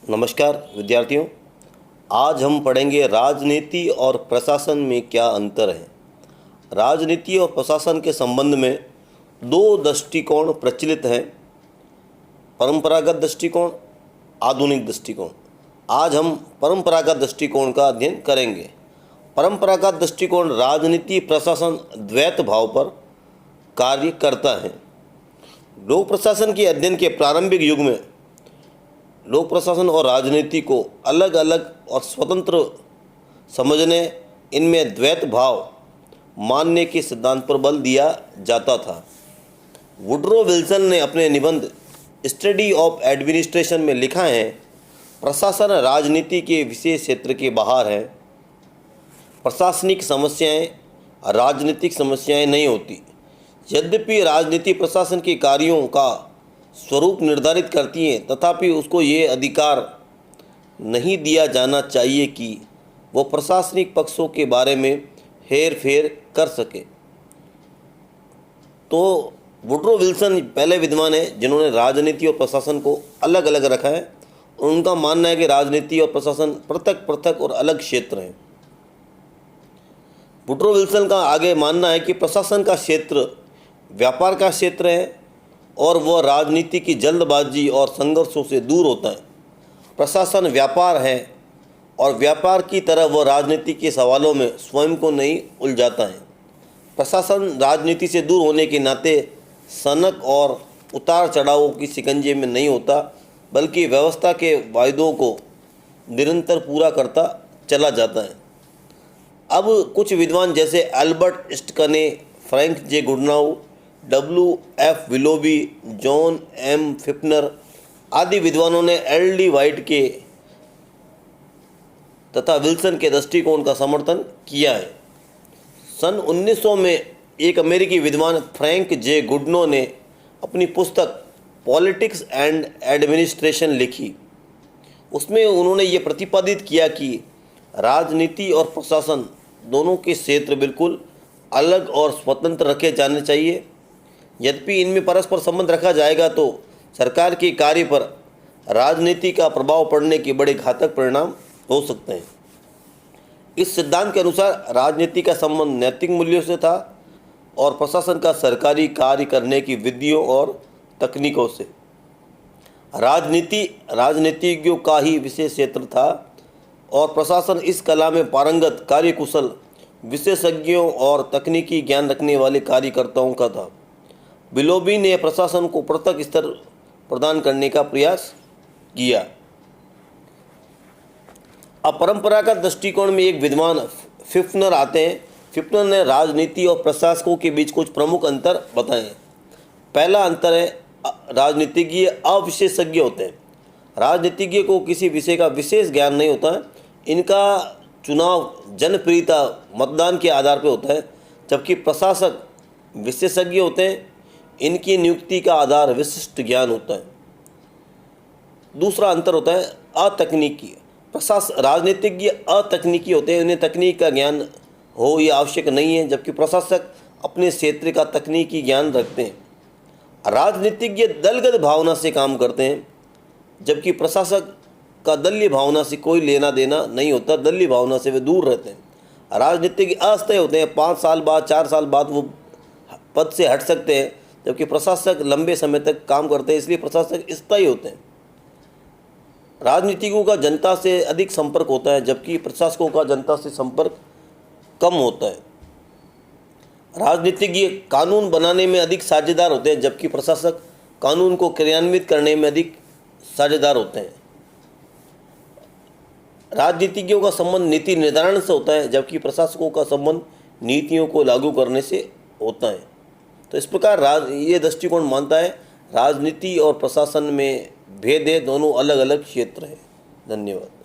नमस्कार विद्यार्थियों, आज हम पढ़ेंगे राजनीति और प्रशासन में क्या अंतर है। राजनीति और प्रशासन के संबंध में दो दृष्टिकोण प्रचलित हैं, परंपरागत दृष्टिकोण, आधुनिक दृष्टिकोण। आज हम परंपरागत दृष्टिकोण का अध्ययन करेंगे। परंपरागत दृष्टिकोण राजनीति प्रशासन द्वैत भाव पर कार्य करता है। लोक प्रशासन के अध्ययन के प्रारंभिक युग में लोक प्रशासन और राजनीति को अलग अलग और स्वतंत्र समझने, इनमें द्वैत भाव मानने के सिद्धांत पर बल दिया जाता था। वुड्रो विल्सन ने अपने निबंध स्टडी ऑफ एडमिनिस्ट्रेशन में लिखा है, प्रशासन राजनीति के विशेष क्षेत्र के बाहर है। प्रशासनिक समस्याएं राजनीतिक समस्याएं नहीं होती। यद्यपि राजनीति प्रशासन के कार्यों का स्वरूप निर्धारित करती है, तथापि उसको ये अधिकार नहीं दिया जाना चाहिए कि वो प्रशासनिक पक्षों के बारे में हेर फेर कर सके। तो वुड्रो विल्सन पहले विद्वान हैं जिन्होंने राजनीति और प्रशासन को अलग अलग रखा है। उनका मानना है कि राजनीति और प्रशासन पृथक पृथक और अलग क्षेत्र हैं। वुड्रो विल्सन का आगे मानना है कि प्रशासन का क्षेत्र व्यापार का क्षेत्र है और वह राजनीति की जल्दबाजी और संघर्षों से दूर होता है। प्रशासन व्यापार है और व्यापार की तरह वह राजनीति के सवालों में स्वयं को नहीं उलझाता है। प्रशासन राजनीति से दूर होने के नाते सनक और उतार चढ़ावों की शिकंजे में नहीं होता, बल्कि व्यवस्था के वायदों को निरंतर पूरा करता चला जाता है। अब कुछ विद्वान जैसे एल्बर्ट स्टकने, फ्रैंक जे गुडनाउ, W.F. Willoughby, John M. फिफ्नर आदि विद्वानों ने L.D. वाइट के तथा विल्सन के दृष्टिकोण का समर्थन किया है। सन 1900 में एक अमेरिकी विद्वान फ्रैंक जे गुडनो ने अपनी पुस्तक पॉलिटिक्स एंड एडमिनिस्ट्रेशन लिखी। उसमें उन्होंने ये प्रतिपादित किया कि राजनीति और प्रशासन दोनों के क्षेत्र बिल्कुल अलग और स्वतंत्र रखे जाने चाहिए। यद्यपि इनमें परस्पर संबंध रखा जाएगा तो सरकार के कार्य पर राजनीति का प्रभाव पड़ने के बड़े घातक परिणाम हो सकते हैं। इस सिद्धांत के अनुसार राजनीति का संबंध नैतिक मूल्यों से था और प्रशासन का सरकारी कार्य करने की विधियों और तकनीकों से। राजनीति राजनीतिज्ञों का ही विशेष क्षेत्र था और प्रशासन इस कला में पारंगत, कार्यकुशल, विशेषज्ञों और तकनीकी ज्ञान रखने वाले कार्यकर्ताओं का था। विलोबी ने प्रशासन को पृथक स्तर प्रदान करने का प्रयास किया। अब परंपरागत दृष्टिकोण में एक विद्वान फिफ्नर आते हैं। फिफ्नर ने राजनीति और प्रशासकों के बीच कुछ प्रमुख अंतर बताए। पहला अंतर है, राजनीतिज्ञ अविशेषज्ञ होते हैं। राजनीतिज्ञ को किसी विषय का विशेष ज्ञान नहीं होता है। इनका चुनाव जनप्रियता, मतदान के आधार पर होता है, जबकि प्रशासक विशेषज्ञ होते हैं। इनकी नियुक्ति का आधार विशिष्ट ज्ञान होता है। दूसरा अंतर होता है अतकनीकी। राजनीतिज्ञ अतकनीकी होते हैं, इन्हें तकनीक का ज्ञान हो यह आवश्यक नहीं है, जबकि प्रशासक अपने क्षेत्र का तकनीकी ज्ञान रखते हैं। राजनीतिज्ञ दलगत भावना से काम करते हैं, जबकि प्रशासक का दलीय भावना से कोई लेना देना नहीं होता, दलीय भावना से वे दूर रहते हैं। राजनीतिज्ञ अस्थायी होते हैं, 5 साल बाद, 4 साल बाद वो पद से हट सकते हैं, जबकि प्रशासक लंबे समय तक काम करते हैं, इसलिए प्रशासक स्थायी होते हैं। राजनीतिज्ञों का जनता से अधिक संपर्क होता है, जबकि प्रशासकों का जनता से संपर्क कम होता है। राजनीतिज्ञ कानून बनाने में अधिक साझेदार होते हैं, जबकि प्रशासक कानून को क्रियान्वित करने में अधिक साझेदार होते हैं। राजनीतिज्ञों का संबंध नीति निर्धारण से होता है, जबकि प्रशासकों का संबंध नीतियों को लागू करने से होता है। तो इस प्रकार ये दृष्टिकोण मानता है राजनीति और प्रशासन में भेद है, दोनों अलग अलग क्षेत्र हैं। धन्यवाद।